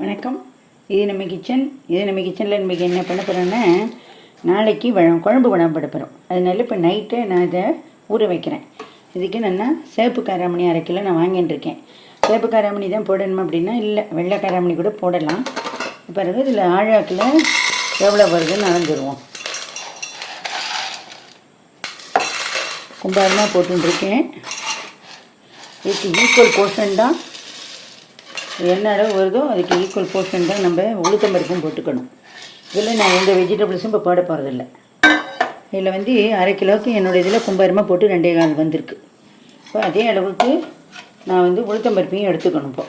வணக்கம். இது நம்ம கிச்சனில் இன்றைக்கி என்ன பண்ண போகிறோன்னா, நாளைக்கு குழம்பு பட போகிறோம். அதனால இப்போ நைட்டே நான் இதை ஊற வைக்கிறேன். இதுக்கு நான் சேப்பு காராமணி 1/2 கிலோ நான் வாங்கிட்டுருக்கேன். சேப்பு காராமணி தான் போடணுமா அப்படின்னா இல்லை, வெள்ளை காராமணி கூட போடலாம். பிறகு இதில் ஆழாக்கில் எவ்வளோ வருதுன்னு அளந்துடுவோம். கும்பாரமாக போட்டுருக்கேன். இதுக்கு ஈக்குவல் போர்ஷன் தான், என்ன அளவு வருதோ அதுக்கு ஈக்குவல் போர்ஷன் தான் நம்ம உளுத்தம்பருப்பும் போட்டுக்கணும். இதில் நான் எந்த வெஜிடபிள்ஸும் இப்போ போட போகிறதில்ல. இதில் 1/2 கிலோவுக்கு என்னோடய இதில் கும்பாரமாக போட்டு 2.25 வந்திருக்கு. இப்போ அதே அளவுக்கு நான் உளுத்தம்பருப்பையும் எடுத்துக்கணும். இப்போ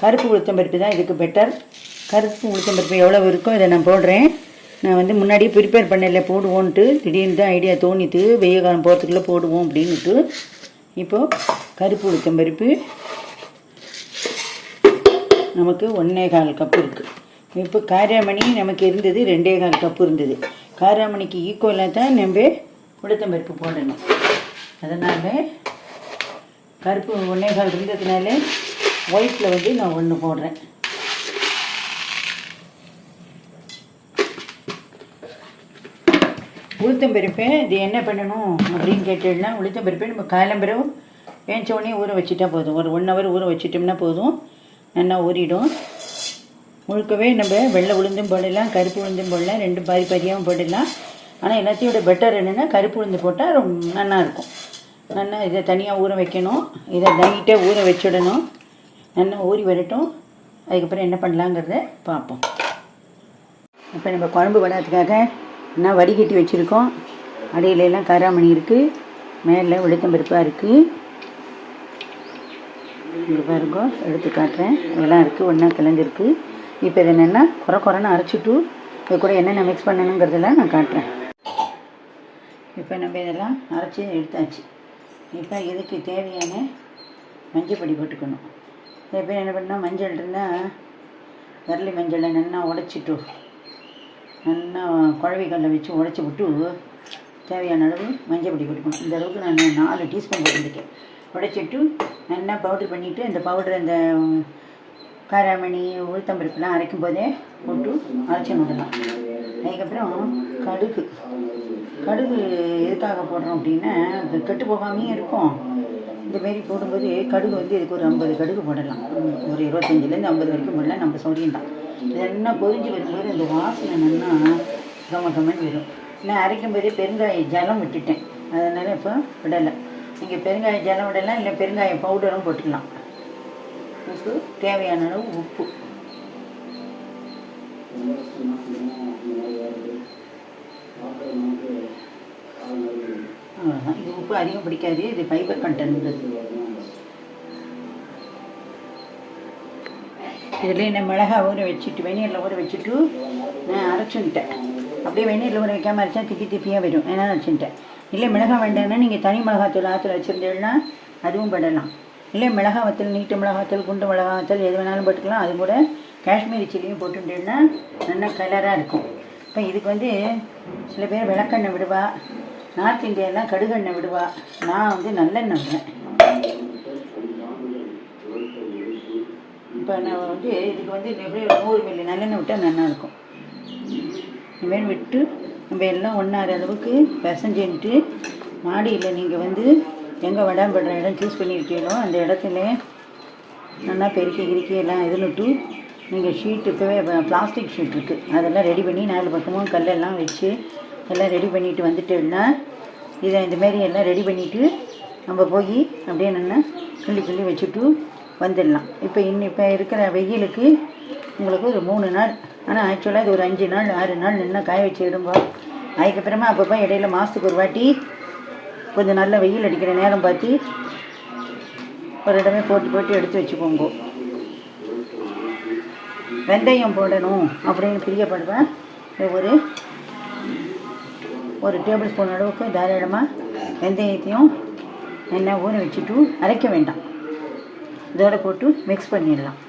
கருப்பு உளுத்தம்பருப்பு தான் இதுக்கு பெட்டர். கருப்பு உளுத்தம்பருப்பு எவ்வளோ இருக்கோ இதை நான் போடுறேன். நான் முன்னாடியே ப்ரிப்பேர் பண்ணல, போடுவோன்ட்டு திடீர்னு தான் ஐடியா தோணிட்டு வெய்ய காலம் போகிறதுக்குள்ளே போடுவோம் அப்படின்ட்டு. இப்போது கருப்பு உளுத்தம்பருப்பு நமக்கு 1.25 கப்பு இருக்குது. இப்போ காராமணி நமக்கு இருந்தது 2.25 கப்பு இருந்தது. காராமணிக்கு ஈக்குவலாக தான் நம்ம உளுத்தம்பருப்பு போடணும். அதனால் கருப்பு 1.25 இருந்ததுனால ஒயிட்டில் நான் 1 போடுறேன். உளுத்தம்பருப்பை இது என்ன பண்ணணும் அப்படின்னு கேட்டீங்கன்னா, உளுத்தம்பருப்பை நம்ம காலம்பரம் வேஞ்சோடனே ஊற வச்சுட்டா போதும். ஒரு 1 ஹவர் ஊற வச்சிட்டோம்னா போதும், நல்லா ஊறிடும். முழுக்கவே நம்ம வெள்ளை உளுந்தும் போடலாம், கருப்பு உளுந்தும் போடலாம், 2 பாதியாகவும் போடலாம். ஆனால் எல்லாத்தையோட பெட்டர் என்னென்னா கருப்பு உளுந்து போட்டால் ரொம்ப நல்லாயிருக்கும். நல்லா இதை தனியாக ஊற வைக்கணும். இதை நைட்டே ஊற வச்சிடணும். நல்லா ஊறி வரட்டும். அதுக்கப்புறம் என்ன பண்ணலாங்கிறத பார்ப்போம். இப்போ நம்ம குழம்பு விடாததுக்காக நான் வடிகட்டி வச்சுருக்கோம். அடியிலெல்லாம் காராமணி இருக்குது, மேலே உளுத்தம்பருப்பாக இருக்குது. இங்கே பாருங்க, எடுத்து காட்டுறேன். இதெல்லாம் இருக்குது, ஒன்றா கிளஞ்சிருக்கு. இப்போ இதை என்னென்னா குறைன்னு அரைச்சிட்டு இது கூட என்னென்ன மிக்ஸ் பண்ணணுங்கிறதெல்லாம் நான் காட்டுறேன். இப்போ நம்ம இதெல்லாம் அரைச்சி எடுத்தாச்சு. இப்போ இதுக்கு தேவையான மஞ்சள் பொடி போட்டுக்கணும். இப்போ என்ன பண்ணால் மஞ்சள் இருந்தால் வரலி மஞ்சளை நல்லா உடைச்சிட்டு நல்லா குழவிக்கல்ல வச்சு உடச்சி விட்டு தேவையான அளவு மஞ்சள் பொடி போட்டுக்கணும். இந்த அளவுக்கு நான் 4 டீஸ்பூன் போட்டுருக்கேன். உடைச்சிட்டு நல்லா பவுட்ரு பண்ணிவிட்டு அந்த பவுட்ரு அந்த காராமணி உளுத்தம்பருப்புலாம் அரைக்கும் போதே போட்டு அரைச்சி விடலாம். அதுக்கப்புறம் கடுகு எதுக்காக போடுறோம் அப்படின்னா அது கெட்டு போகாமையும் இருக்கும். இந்தமாரி போடும்போது கடுகு இதுக்கு ஒரு 50 கடுகு போடலாம். ஒரு 25லேருந்து 50 வரைக்கும் போடலாம். நம்ம சௌரியம் தான். நல்லா பொரிஞ்சு வரும்போது அந்த வாசனை நல்லா கம்மன்னு வரும். நான் அரைக்கும் போதே பெருங்காய ஜலம் விட்டுட்டேன், அதனால் இப்போ விடலை. நீங்கள் பெருங்காய ஜலம் விடலாம், இல்லை பெருங்காய பவுடரும் போட்டுக்கலாம். உப்பு தேவையான அளவு உப்பு. அவ்வளோதான். இது உப்பு அதிகம் பிடிக்காது, இது ஃபைபர் கண்டென்ட். இதில் நான் மிளகா ஊற வச்சுட்டு வெந்நீரில் ஊற வச்சுட்டு நான் அரைச்சுட்டேன். அப்படியே வெந்நீரில் ஊற வைக்காமல் அரைச்சா திப்பியாக வரும், ஏன்னா அரைச்சுட்டேன். இல்லை மிளகா வேண்டாம்னா நீங்கள் தனி மிளகாத்தூள் ஆற்றுல வச்சுருந்தீங்கன்னா அதுவும் படலாம். இல்லை மிளகாவத்தல், நீட்டு மிளகாத்தூள், குண்டு மிளகாத்தூள் எது வேணாலும் போட்டுக்கலாம். அது கூட காஷ்மீரி சில்லியும் போட்டுட்டேன்னா நல்லா கலராக இருக்கும். இப்போ இதுக்கு சில பேர் விளக்கெண்ணெய் விடுவா, நார்த் இந்தியாலாம் கடுகெண்ணெய் விடுவா. நான் நல்லெண்ணெய் விடுவேன். இப்போ நான் இதுக்கு எப்படியும் 100 மில்லி நல்லெண்ணெய் விட்டால் நல்லாயிருக்கும். இதுமாரி விட்டு நம்ம எல்லாம் ஒன்றார அளவுக்கு பிசைஞ்சுட்டு மாடியில் நீங்கள் எங்கே வடாம்படுற இடம் சூஸ் பண்ணியிருக்கீங்களோ அந்த இடத்துல நல்லா பெருக்கி எல்லாம் இதுன்னுட்டு நீங்கள் ஷீட், இப்போவே பிளாஸ்டிக் ஷீட் இருக்குது, அதெல்லாம் ரெடி பண்ணி 4 பக்கமும் கல்லெல்லாம் வச்சு எல்லாம் ரெடி பண்ணிவிட்டு வந்துட்டோம்னா இதை இந்தமாரி எல்லாம் ரெடி பண்ணிவிட்டு நம்ம போய் அப்படியே நல்லா கிள்ளி வச்சுட்டு வந்துடலாம். இப்போ இருக்கிற வெயிலுக்கு உங்களுக்கு ஒரு 3 நாள், ஆனால் ஆக்சுவலாக இது ஒரு 5 நாள் 6 நாள் நின்று காய வச்சு விடுங்க. அதுக்கப்புறமா அப்பப்போ இடையில மாதத்துக்கு ஒரு வாட்டி கொஞ்சம் நல்ல வெயில் அடிக்கிற நேரம் பார்த்து ஒரு இடமே போட்டு எடுத்து வச்சுக்கோங்க. வெந்தயம் போடணும் அப்படின்னு பிரியப்படுவேன். ஒரு டேபிள் ஸ்பூன் அளவுக்கு தாராளமாக வெந்தயத்தையும் நல்லா ஊற வச்சுட்டு அரைக்க வேண்டாம், இதோட போட்டு மிக்ஸ் பண்ணிடலாம்.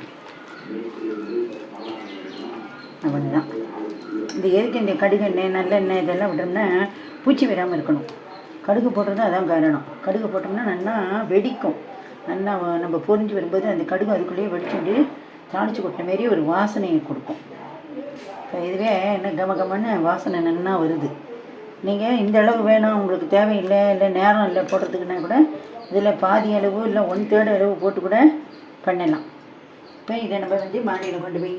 அவ்வளோதான். எதுக்கு இந்த கடுகெண்ணெய் நல்லெண்ணெய் இதெல்லாம் விட்டோம்னா பூச்சி வராமல் இருக்கணும். கடுகு போடுறது அதான் காரணம். கடுகு போட்டோம்னா நல்லா வெடிக்கும். நல்லா நம்ம பொரிஞ்சு வரும்போது அந்த கடுகு அதுக்குள்ளேயே வெடிச்சுட்டு தாளித்து கொட்டின மாரி ஒரு வாசனையை கொடுக்கும். இப்போ இதுவே என்ன கமகமன்னு வாசனை நல்லா வருது. நீங்கள் இந்த அளவு வேணும் உங்களுக்கு தேவையில்லை, இல்லை நேரம் இல்லை போடுறதுக்குன்னா கூட இதில் பாதி அளவு இல்லை 1/3 அளவு போட்டு கூட பண்ணலாம். இப்போ இதை நம்ம வந்து மாடியில் கொண்டு போய்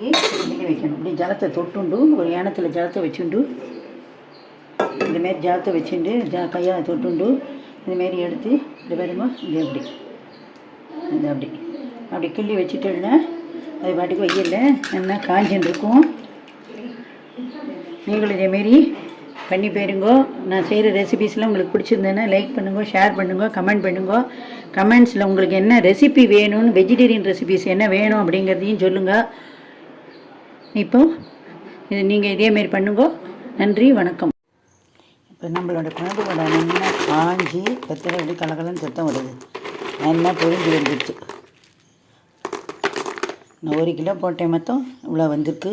பண்ணி வைக்கணும். இப்படி ஜலத்தை தொட்டுண்டு ஒரு ஏனத்தில் ஜலத்தை வச்சுண்டு இதுமாரி ஜலத்தை வச்சுட்டு கையால் தொட்டுண்டு இதுமாரி எடுத்து இந்த பாருங்க இது எப்படி இந்த அப்படி கிள்ளி வச்சுட்டோன்னா அது பாட்டுக்கு வைக்கல நல்லா காஞ்சின்னு இருக்கும். நீங்களும் இதேமாரி பண்ணி போயிருங்கோ. நான் செய்கிற ரெசிபீஸ்லாம் உங்களுக்கு பிடிச்சிருந்தேன்னா லைக் பண்ணுங்க, ஷேர் பண்ணுங்க, கமெண்ட் பண்ணுங்க. கமெண்ட்ஸில் உங்களுக்கு என்ன ரெசிபி வேணும்னு, வெஜிடேரியன் ரெசிபீஸ் என்ன வேணும் அப்படிங்கிறதையும் சொல்லுங்கள். இப்போ இது நீங்கள் இதேமாரி பண்ணுங்க. நன்றி, வணக்கம். இப்போ நம்மளோட குழம்பு வடை நல்லா காஞ்சி வெத்தலை அப்படி கலகலன்னு சத்தம் வருது, நல்லா பொரிஞ்சு வந்துடுச்சு. நான் 1 கிலோ போட்டேன், மொத்தம் இவ்வளோ வந்திருக்கு.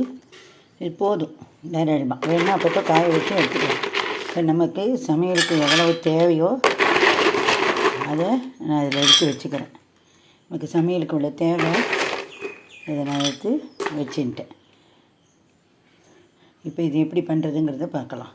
இது போதும் தாராளமாக. வேணால் அப்பப்போ காய வச்சு எடுத்துக்கலாம். இப்போ நமக்கு சமையலுக்கு எவ்வளவு தேவையோ அதை நான் அதில் எடுத்து வச்சுக்கிறேன். நமக்கு சமையலுக்கு உள்ள தேவை இதை நான் எடுத்து வச்சுட்டேன். இப்போ இது எப்படி பண்ணுறதுங்கிறத பார்க்கலாம்.